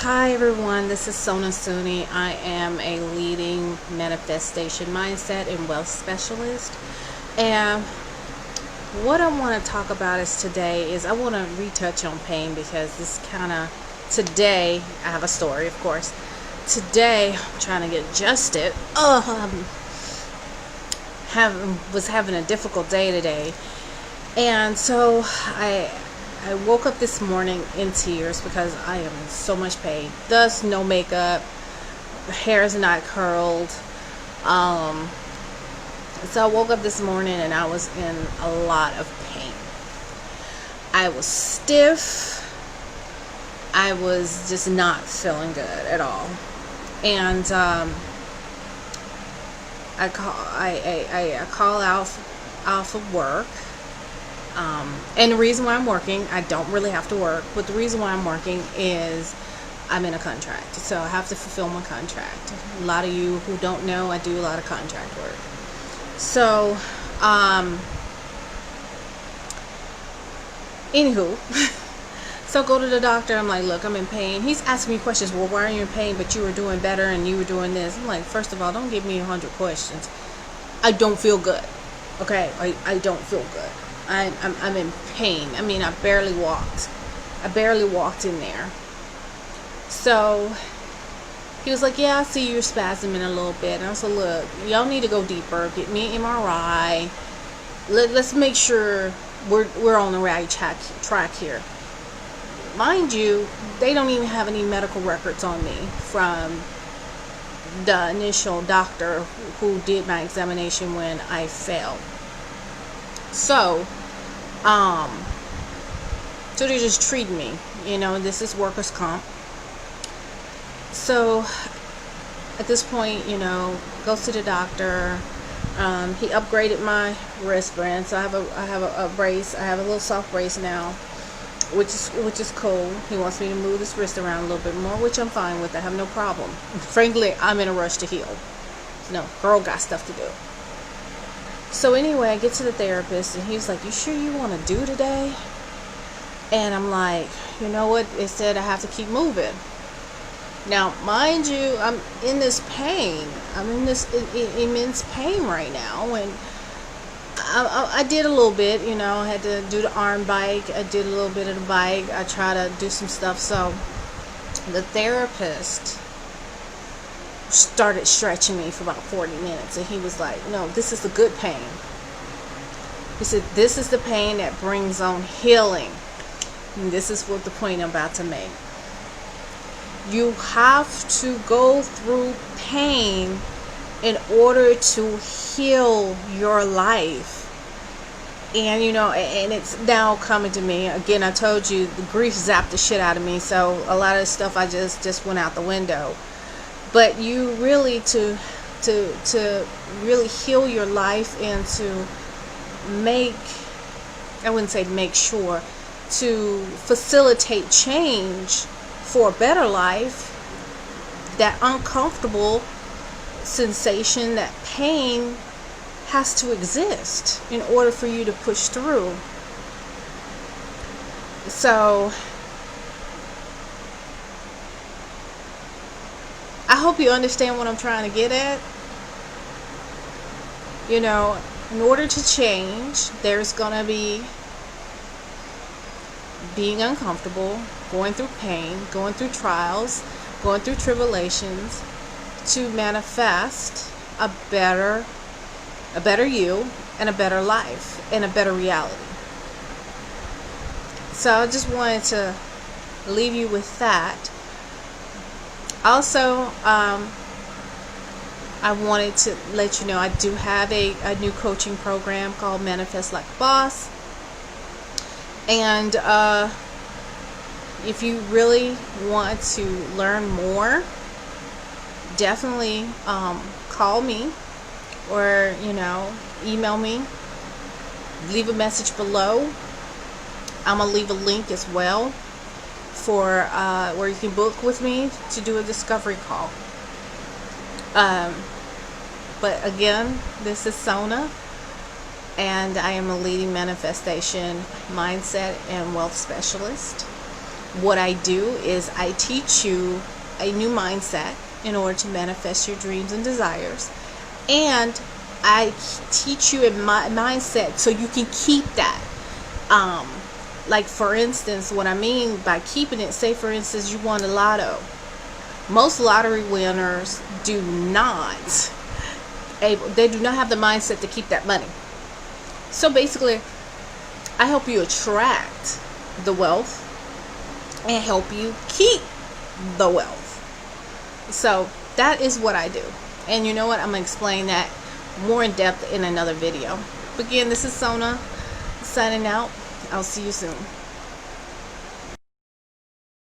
Hi everyone, this is Sona Suni. I am a leading manifestation mindset and wealth specialist. And what I want to talk about today is I want to retouch on pain because this kind of today I have a story, of course. Today I'm trying to get adjusted. Was having a difficult day today, and so I woke up this morning in tears because I am in so much pain. Thus, no makeup, hair is not curled. So I woke up this morning and I was in a lot of pain. I was stiff. I was just not feeling good at all. And I call out of work. And the reason why I'm working, I don't really have to work, but the reason why I'm working is I'm in a contract. So I have to fulfill my contract. A lot of you who don't know, I do a lot of contract work. So, anywho, so go to the doctor. I'm like, look, I'm in pain. He's asking me questions. Well, why are you in pain? But you were doing better and you were doing this. I'm like, first of all, don't give me 100 questions. I don't feel good. Okay, I don't feel good. I'm in pain. I mean, I barely walked in there. So he was like, yeah, I see you're spasming a little bit. And I said, look, y'all need to go deeper. Get me an MRI. Let's make sure we're on the right track here. Mind you, they don't even have any medical records on me from the initial doctor who did my examination when I failed. So they just treat me, this is workers' comp. So at this point, goes to the doctor. He upgraded my wristband, so I have a brace. I have a little soft brace now, which is cool. He wants me to move this wrist around a little bit more, which I'm fine with. I have no problem. Frankly, I'm in a rush to heal. No, girl got stuff to do. So anyway, I get to the therapist and he's like, you sure you want to do today? And I'm like, you know what? It said I have to keep moving. Now, mind you, I'm in this pain. I'm in this immense pain right now. And I did a little bit, I had to do the arm bike. I did a little bit of the bike. I try to do some stuff. So the therapist started stretching me for about 40 minutes, and he was like, no, this is the good pain. He said, this is the pain that brings on healing. And this is what the point I'm about to make. You have to go through pain in order to heal your life. And and it's now coming to me again. I told you the grief zapped the shit out of me, so a lot of stuff I just went out the window. But you really to really heal your life and to I wouldn't say make sure, to facilitate change for a better life, that uncomfortable sensation, that pain has to exist in order for you to push through. So I hope you understand what I'm trying to get at. In order to change, there's going to be being uncomfortable, going through pain, going through trials, going through tribulations to manifest a better you and a better life and a better reality. So I just wanted to leave you with that. Also, I wanted to let you know I do have a new coaching program called Manifest Like a Boss. And if you really want to learn more, definitely call me or, email me. Leave a message below. I'm going to leave a link as well for where you can book with me to do a discovery call. But again, this is Sona, and I am a leading manifestation mindset and wealth specialist. what I do is I teach you a new mindset in order to manifest your dreams and desires, and I teach you a mindset so you can keep that. Like for instance, what I mean by keeping it, say for instance you won the lotto. Most lottery winners do not have the mindset to keep that money. So basically, I help you attract the wealth and help you keep the wealth. So that is what I do. And you know what? I'm going to explain that more in depth in another video. Again, this is Sona signing out. I'll see you soon.